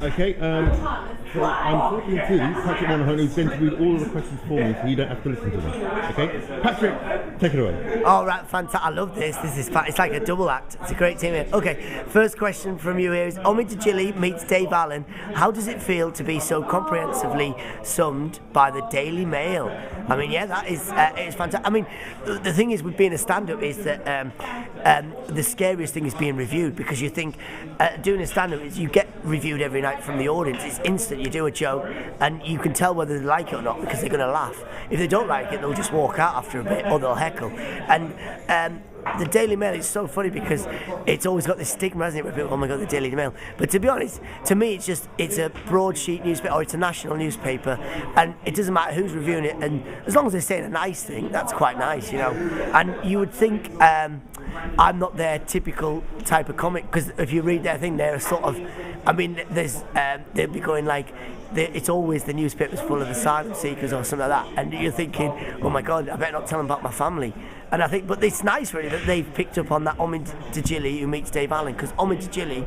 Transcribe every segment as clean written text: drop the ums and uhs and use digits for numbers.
Okay, so I'm talking to Patrick Monahan, who's going to read all of the questions for me, so you don't have to listen to them. Okay, Patrick, take it away. All right, fantastic. I love this. This is it's like a double act. It's a great team here. Okay, first question from you here is: Omid Djili meets Dave Allen. How does it feel to be so comprehensively summed by the Daily Mail? I mean, yeah, that is it's fantastic. I mean, the thing is with being a stand-up is that the scariest thing is being reviewed, because you think doing a stand-up is you get reviewed every night from the audience. It's instant. You do a joke and you can tell whether they like it or not, because they're going to laugh. If they don't like it, they'll just walk out after a bit, or they'll heckle. And the Daily Mail is so funny because it's always got this stigma, hasn't it, where people, oh my god, the Daily Mail. But to be honest, to me it's a broadsheet newspaper, or it's a national newspaper, and it doesn't matter who's reviewing it, and as long as they're saying a nice thing, that's quite nice, you know. And you would think I'm not their typical type of comic, because if you read their thing, they're a sort of, I mean, there's they'll be going like, it's always the newspaper's full of asylum seekers or something like that, and you're thinking, oh my god, I better not tell them about my family. And I think, but it's nice really that they've picked up on that Omid Djili who meets Dave Allen, because Omid Djili,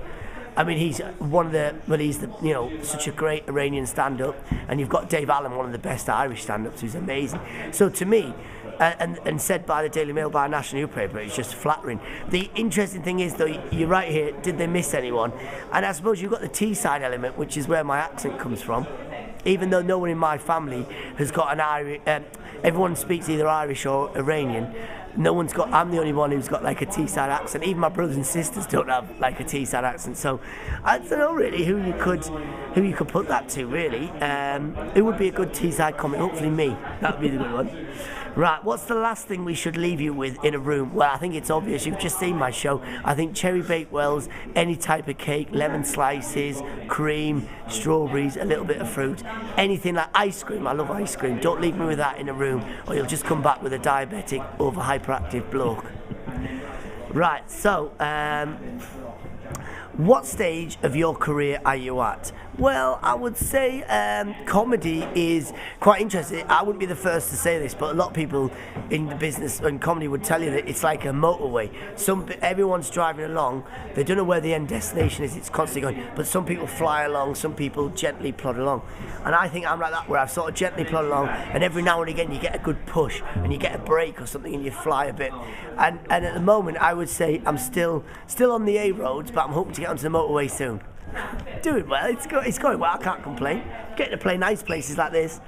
I mean, he's one of the, well, he's the, you know, such a great Iranian stand-up, and you've got Dave Allen, one of the best Irish stand-ups, who's amazing. So to me, and said by the Daily Mail, by a national newspaper, it's just flattering. The interesting thing is, though, you're right here, did they miss anyone? And I suppose you've got the Teesside element, which is where my accent comes from. Even though no one in my family has got an Irish, everyone speaks either Irish or Iranian. No one's got. I'm the only one who's got like a Teesside accent. Even my brothers and sisters don't have like a Teesside accent. So I don't know really who you could put that to. Really, who would be a good Teesside comic? Hopefully me. That'd be the good one. Right, what's the last thing we should leave you with in a room? Well, I think it's obvious. You've just seen my show. I think cherry baked wells, any type of cake, lemon slices, cream, strawberries, a little bit of fruit, anything like ice cream. I love ice cream. Don't leave me with that in a room, or you'll just come back with a diabetic, over hyperactive bloke. Right, so what stage of your career are you at? Well, I would say comedy is quite interesting. I wouldn't be the first to say this, but a lot of people in the business and comedy would tell you that it's like a motorway. Everyone's driving along. They don't know where the end destination is. It's constantly going. But some people fly along. Some people gently plod along. And I think I'm like that, where I sort of gently plod along, and every now and again you get a good push, and you get a break or something, and you fly a bit. And at the moment, I would say I'm still on the A roads, but I'm hoping to get onto the motorway soon. Doing well, it's going well, I can't complain. Getting to play nice places like this.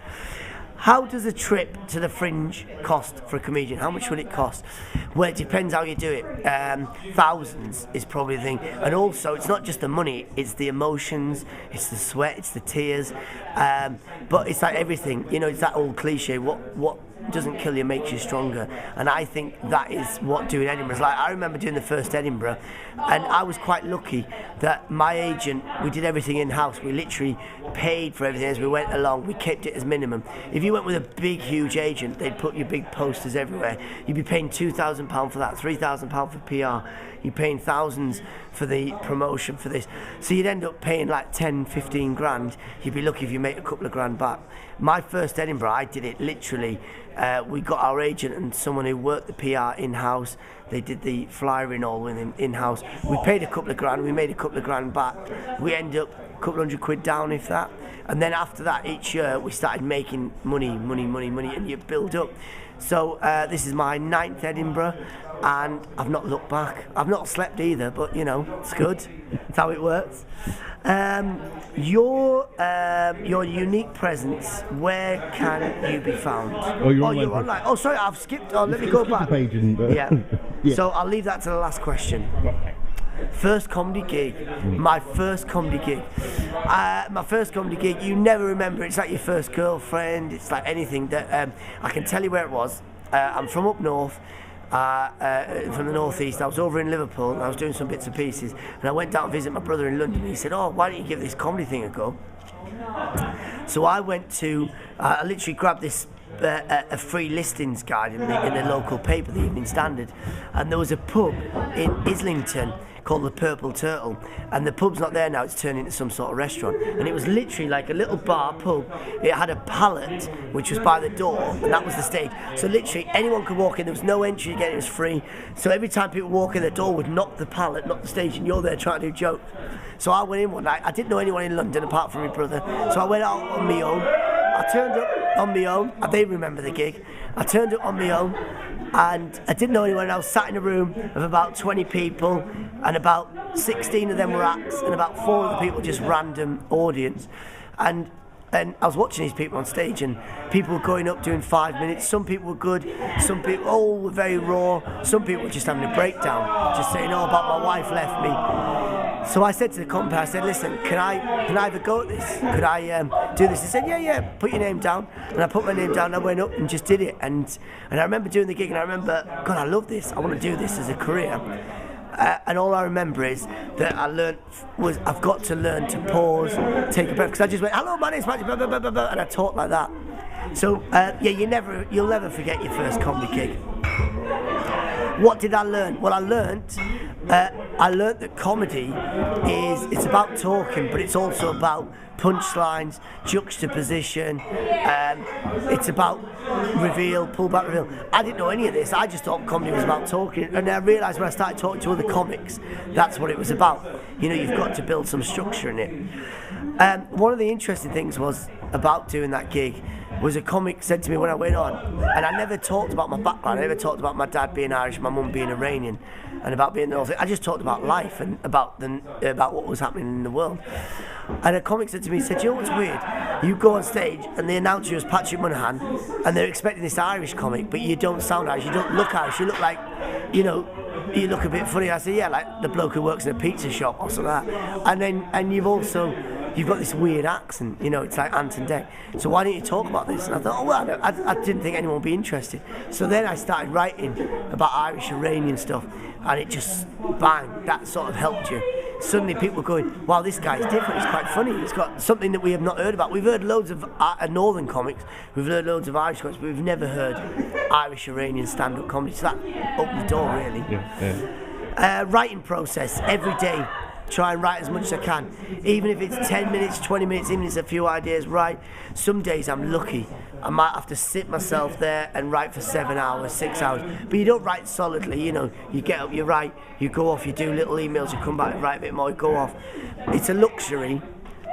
How does a trip to the Fringe cost for a comedian? How much will it cost? Well, it depends how you do it. Thousands is probably the thing. And also, it's not just the money, it's the emotions, it's the sweat, it's the tears. But it's like everything, you know, it's that old cliche, what doesn't kill you makes you stronger. And I think that is what doing Edinburgh is like. I remember doing the first Edinburgh, and I was quite lucky that my agent, we did everything in-house. We literally paid for everything as we went along. We kept it as minimum. If you went with a big, huge agent, they'd put your big posters everywhere. You'd be paying £2,000 for that, £3,000 for PR. You're paying thousands for the promotion for this. So you'd end up paying like 10, 15 grand. You'd be lucky if you make a couple of grand back. My first Edinburgh, I did it literally. We got our agent and someone who worked the PR in-house. They did the flyering all in-house. We paid a couple of grand. We made a couple of grand back. We ended up a couple £100 down, if that. And then after that, each year, we started making money, and you build up. So this is my 9th Edinburgh, and I've not looked back. I've not slept either, but you know, it's good. That's how it works. Your unique presence, where can you be found? Oh, you're online. Oh, sorry, I've skipped. Oh, let me go back. Page and, yeah. So I'll leave that to the last question. First comedy gig. My first comedy gig. My first comedy gig, you never remember. It's like your first girlfriend. It's like anything that I can tell you where it was. I'm from up north. From the northeast. I was over in Liverpool and I was doing some bits and pieces, and I went down to visit my brother in London, and he said, oh, why don't you give this comedy thing a go? So I went to I literally grabbed this a free listings guide in the local paper, the Evening Standard, and there was a pub in Islington called the Purple Turtle, and the pub's not there now, it's turned into some sort of restaurant, and it was literally like a little bar pub. It had a pallet which was by the door, and that was the stage, so literally anyone could walk in, there was no entry again, it was free, so every time people walk in, the door would knock the pallet, knock the stage, and you're there trying to do jokes. So I went in one night, I didn't know anyone in London apart from my brother, so I went out on my own. I turned up on my own, they remember the gig. I turned up on my own and I didn't know anyone. I was sat in a room of about 20 people and about 16 of them were acts and about 4 of the people just random audience. And I was watching these people on stage and people were going up doing 5 minutes. Some people were good, some people all were very raw, some people were just having a breakdown, just saying, oh, about my wife left me. So I said to the company, I said, listen, can I have a go at this? Could I do this? They said, yeah, put your name down. And I put my name down and I went up and just did it. And I remember doing the gig and I remember, God, I love this. I want to do this as a career. And all I remember is that I learned was I've got to learn to pause, take a breath, because I just went, hello, my name's Patrick, blah, blah, blah, blah, blah, and I talked like that. So you'll never forget your first comedy gig. What did I learn? Well, I learned that comedy it's about talking, but it's also about punchlines, juxtaposition. It's about reveal, pull back, reveal. I didn't know any of this. I just thought comedy was about talking, and I realised when I started talking to other comics, that's what it was about. You know, you've got to build some structure in it. One of the interesting things was about doing that gig was a comic said to me when I went on, and I never talked about my background, I never talked about my dad being Irish, my mum being Iranian, and about being the whole thing. I just talked about life and about what was happening in the world. And a comic said to me, he said, you know what's weird? You go on stage and they announce you as Patrick Monahan, and they're expecting this Irish comic, but you don't sound Irish, you don't look Irish, you look like, you know, you look a bit funny. I said, yeah, like the bloke who works in a pizza shop or something like that. And you've got this weird accent, you know, it's like Ant and Dec. So why don't you talk about this? And I thought, oh, well, I didn't think anyone would be interested. So then I started writing about Irish, Iranian stuff, and it just, bang, that sort of helped you. Suddenly people were going, wow, this guy's different, he's quite funny, he's got something that we have not heard about. We've heard loads of northern comics, we've heard loads of Irish comics, but we've never heard Irish, Iranian stand-up comedy. So that opened the door, really. Yeah. Writing process, every day. Try and write as much as I can, even if it's 10 minutes, 20 minutes, even if it's a few ideas. Write. Some days I'm lucky, I might have to sit myself there and write for 7 hours, 6 hours, but you don't write solidly, you know, you get up, you write, you go off, you do little emails, you come back and write a bit more, you go off. It's a luxury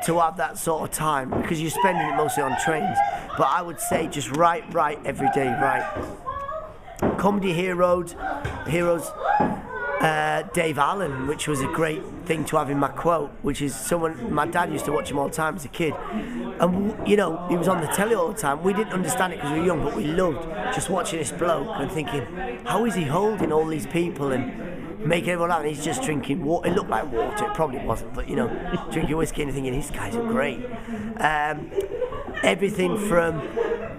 to have that sort of time because you're spending it mostly on trains, but I would say just write every day, write. Comedy heroes, Dave Allen, which was a great thing to have in my quote, which is someone, my dad used to watch him all the time as a kid, and you know, he was on the telly all the time. We didn't understand it because we were young, but we loved just watching this bloke and thinking, how is he holding all these people and making everyone laugh, and he's just drinking water. It looked like water, it probably wasn't, but you know, drinking whiskey and thinking, these guys are great. Everything from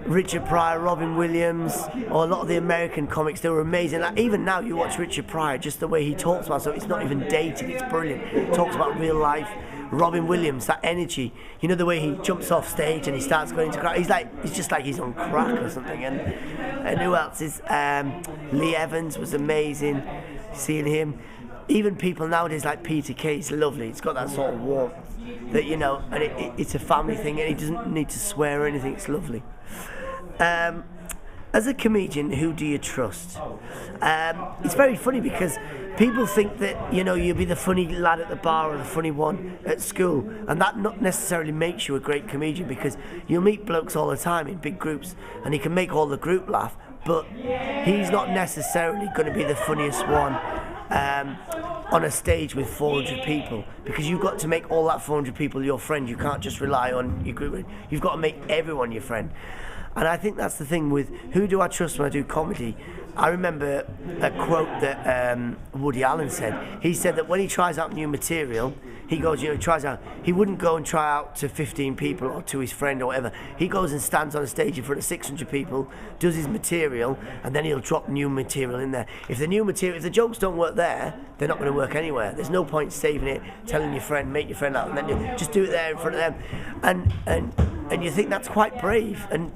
Richard Pryor, Robin Williams, or a lot of the American comics, they were amazing. Like, even now you watch Richard Pryor, just the way he talks about stuff, it's not even dated, it's brilliant. He talks about real life. Robin Williams, that energy, you know, the way he jumps off stage and he starts going into crack, he's just like he's on crack or something. And who else is, Lee Evans was amazing, seeing him. Even people nowadays like Peter Kay, it's lovely, it's got that sort of warmth that, you know, and it's a family thing and he doesn't need to swear or anything, it's lovely. As a comedian, who do you trust? It's very funny because people think that, you know, you'll be the funny lad at the bar or the funny one at school, and that not necessarily makes you a great comedian, because you'll meet blokes all the time in big groups and he can make all the group laugh, but he's not necessarily going to be the funniest one on a stage with 400 people, because you've got to make all that 400 people your friend. You can't just rely on your group. You've got to make everyone your friend. And I think that's the thing with who do I trust when I do comedy. I remember a quote that Woody Allen said. He said that when he tries out new material, he goes, you know, he tries out, he wouldn't go and try out to 15 people or to his friend or whatever. He goes and stands on a stage in front of 600 people, does his material, and then he'll drop new material in there. If the jokes don't work there, they're not going to work anywhere. There's no point saving it, telling your friend, make your friend out, and then you just do it there in front of them. And you think that's quite brave. And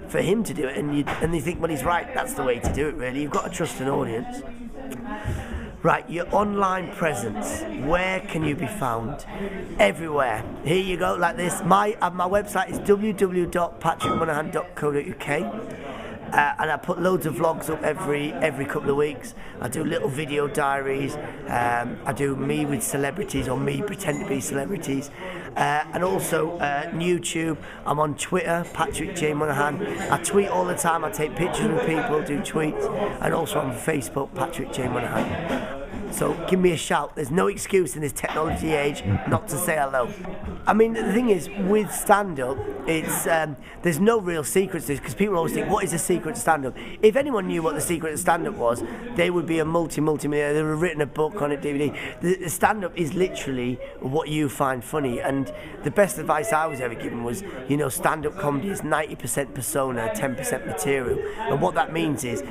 for him to do it, and you think, well, he's right, that's the way to do it, really. You've got to trust an audience. Right, your online presence, where can you be found? Everywhere. Here you go, like this. My website is www.patrickmonahan.co.uk. And I put loads of vlogs up every couple of weeks. I do little video diaries. I do me with celebrities, or me pretend to be celebrities. And also YouTube. I'm on Twitter, Patrick J Monahan. I tweet all the time. I take pictures of people, do tweets. And also on Facebook, Patrick J Monahan. So give me a shout. There's no excuse in this technology age not to say hello. I mean, the thing is, with stand-up, it's there's no real secrets to this, because people always think, what is a secret stand-up? If anyone knew what the secret of stand-up was, they would be a multi-millionaire. They would have written a book on it, DVD. The stand-up is literally what you find funny, and the best advice I was ever given was, you know, stand-up comedy is 90% persona, 10% material. And what that means is,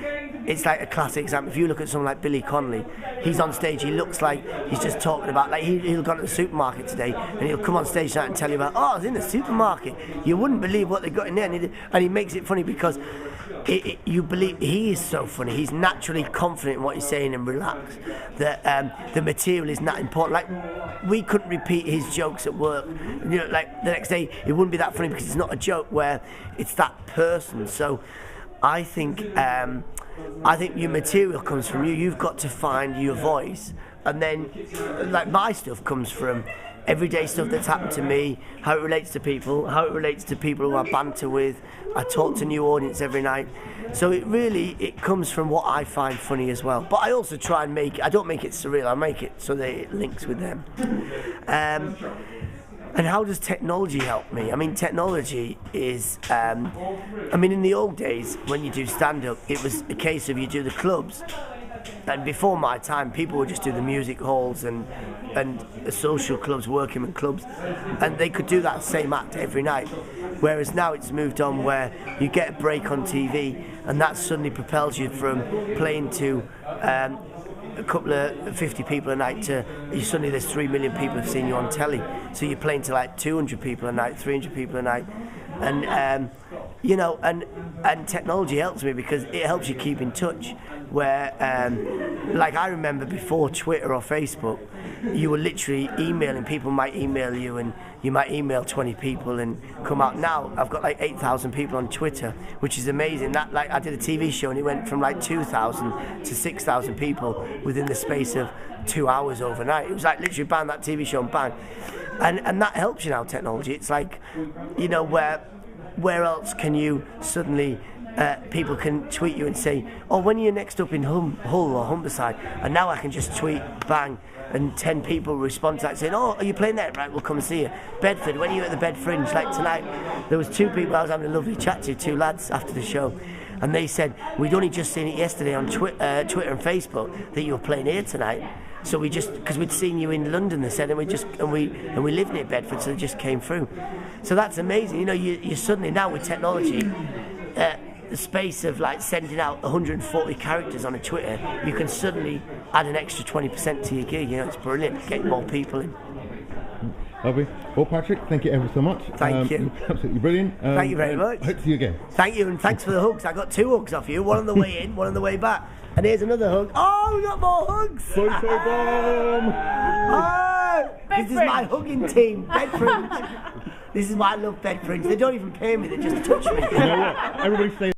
it's like a classic example. If you look at someone like Billy Connolly, he's on stage, he looks like he's just talking about, like he'll go to the supermarket today and he'll come on stage tonight and tell you about, oh, I was in the supermarket. You wouldn't believe what they got in there. And he makes it funny because you believe he is so funny. He's naturally confident in what he's saying and relaxed. That the material is not important. Like, we couldn't repeat his jokes at work. You know, like the next day, it wouldn't be that funny because it's not a joke where it's that person. So I think your material comes from you. You've got to find your voice, and then, like, my stuff comes from everyday stuff that's happened to me, how it relates to people, how it relates to people who I banter with. I talk to new audience every night, so it comes from what I find funny as well. But I also try and I don't make it surreal. I make it so that it links with them. And how does technology help me? I mean, technology is, in the old days, when you do stand-up, it was a case of you do the clubs. And before my time, people would just do the music halls and the social clubs, working clubs, and they could do that same act every night. Whereas now it's moved on where you get a break on TV, and that suddenly propels you from playing to a couple of 50 people a night to suddenly there's 3 million people have seen you on telly. So you're playing to like 200 people a night, 300 people a night, and and technology helps me because it helps you keep in touch. Where like I remember before Twitter or Facebook, you were literally emailing. People might email you, and you might email 20 people and come out. Now I've got like 8,000 people on Twitter, which is amazing. That, like, I did a TV show and it went from like 2,000 to 6,000 people within the space of 2 hours overnight. It was like literally bang, that TV show and bang, and that helps you now. Technology. It's like, you know, where else can you suddenly? People can tweet you and say, oh, when are you next up in Hull or Humberside? And now I can just tweet, bang, and 10 people respond to that saying, oh, are you playing that? Right, we'll come and see you. Bedford, when are you at the Bedfringe? Like tonight, there was 2 people I was having a lovely chat to, 2 lads after the show, and they said, we'd only just seen it yesterday on Twitter and Facebook that you were playing here tonight. So we just, because we'd seen you in London, they said, and we live near Bedford, so they just came through. So that's amazing. You know, you suddenly now with technology, the space of like sending out 140 characters on a Twitter, you can suddenly add an extra 20% to your gig. You know, it's brilliant, getting more people in. Lovely. Well, Patrick, thank you ever so much. Thank you. Absolutely brilliant. Thank you very much. Hope to see you again. Thank you, and thanks for the hugs. I got 2 hugs off you, one on the way in, one on the way back. And here's another hug. Oh, we got more hugs! Photo bomb! Oh, this is my hugging team, Bedfringe. This is why I love Bedfringe. They don't even pay me, they just touch me. You know what? Everybody say